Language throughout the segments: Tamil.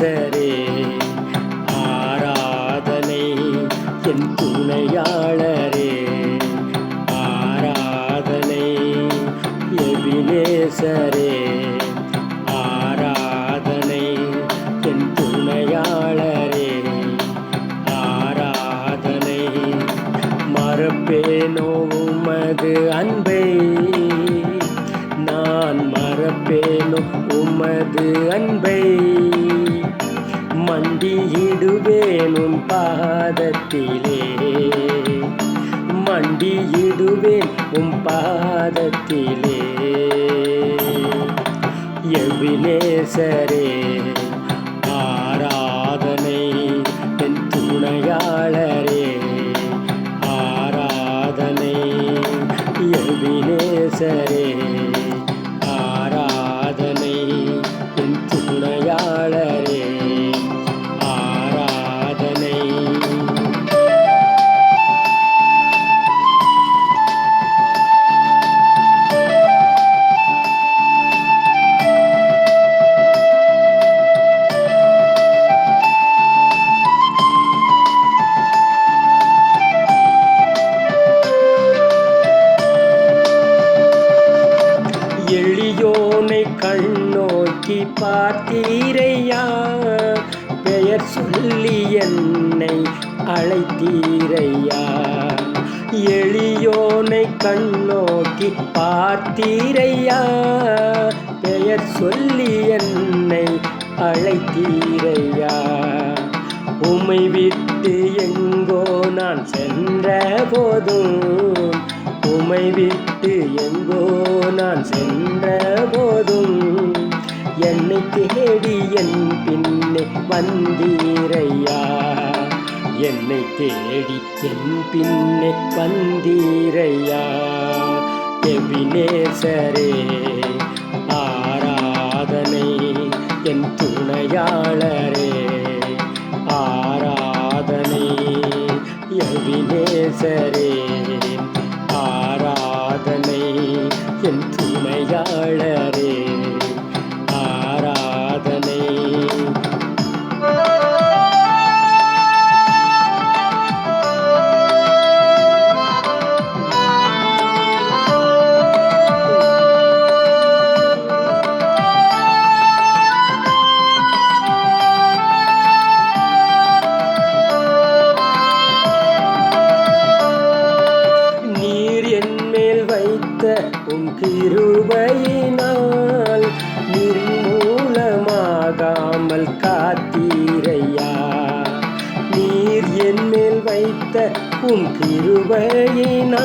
எபினேசரே ஆராதனை என் துணையாளரே ஆராதனை எபினேசரே ஆராதனை என் துணையாளரே ஆராதனை மறப்பேனோ உமது அன்பை நான் மறப்பேனோ உமது அன்பை மண்டியிடுவேன் உன் பாதத்திலே மண்டியிடுவேன் உன் பாதத்திலே எபினேசரே ஆராதனை என் துணையாளரே ஆராதனை எபினேசரே ஆராதனை என் துணையாளரே ஆராதனை எளியோனை கண்ணோக்கி பார்த்தீரையா பெயர் சொல்லி என்னை அழைத்தீரையா எளியோனை கண்ணோக்கி பார்த்தீரையா பெயர் சொல்லி என்னை அழைத்தீரையா உம்மை விட்டு எங்கோ நான் சென்ற போதும் உம்மை விட்டு எங்கோ நான் சென்ற போதும் என்னை தேடி என் பின்னே வந்தீரையா என்னை தேடி என் பின்னே வந்தீரையா எபினேசரே ஆராதனை என் துணையாளரே ஆராதனை எபினேசரே ஆராதனை என் துணையாளரே ஆராதனை உம் கிருபையினால் நிர்மூலமாகாமல் காத்தீரையா நீர் என் மேல் வைத்த உம் கிருபையினால்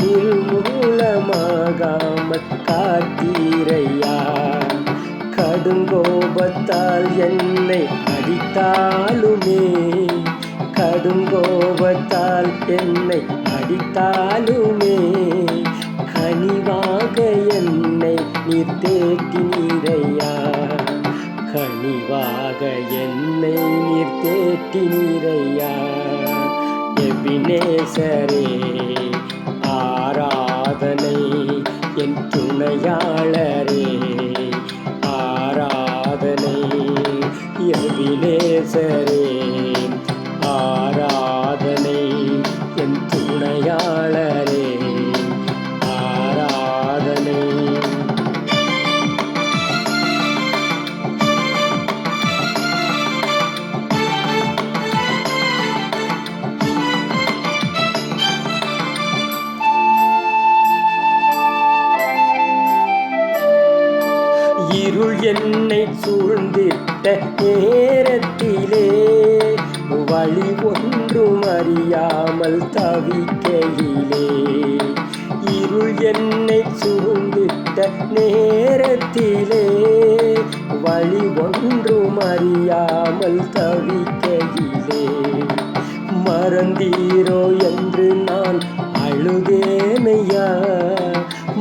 நிர்மூலமாகாமல் காத்தீரையா கடுங்கோபத்தால் என்னை அடித்தாலுமே கடுங்கோபத்தால் என்னை அடித்தாலுமே கனிவாக என்னை நீர் தேற்றினீரையா கனிவாக என்னை நீர் தேற்றினீரையா எபினேசரே ஆராதனை என் துணையாளரே ஆராதனை எபினேசரே ஆராதனை என் துணையாளரே ஆராதனை இருள் என்னை சூழ்ந்திட்ட நேரத்திலே வழி ஒன்றும் அறியாமல் தவிக்கையிலே இருள் என்னை சூழ்ந்திட்ட நேரத்திலே வழி ஒன்றும் அறியாமல் தவிக்கையிலே மறந்தீரோ என்று நான் அழுதேனையா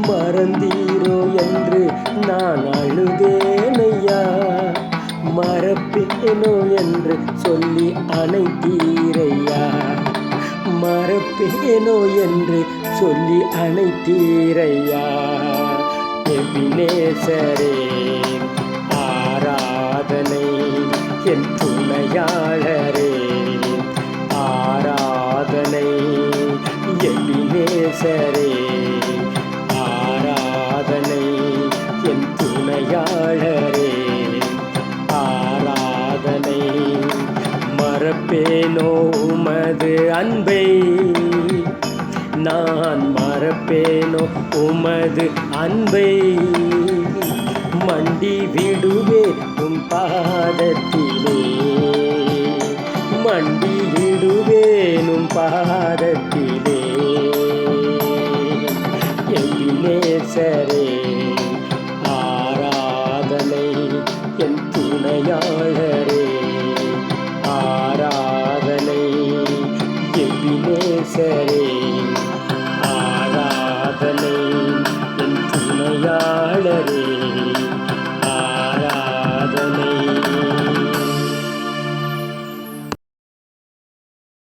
மறந்தீரோ என்று நான் அழுதேனையா மறப்பேனோ என்று சொல்லி அணைத்தீரையா மறப்பேனோ என்று சொல்லி அணைத்தீரையா எபினேசரே ஆரா ஆராதனை என் துணையாளரே ஆராதனை எபினேசரே ஆராதனை என் துணையாளரே ஆராதனை மறப்பேனோ உமது அன்பை நான் மறப்பேனோ உமது அன்பை மண்டி விடுவே உம் பாதத்திலே மண்டி விடுவேனும் பாதத்திலே எபினேசரே ஆராதனை என் துணையாளரே ஆராதனை எபினேசரே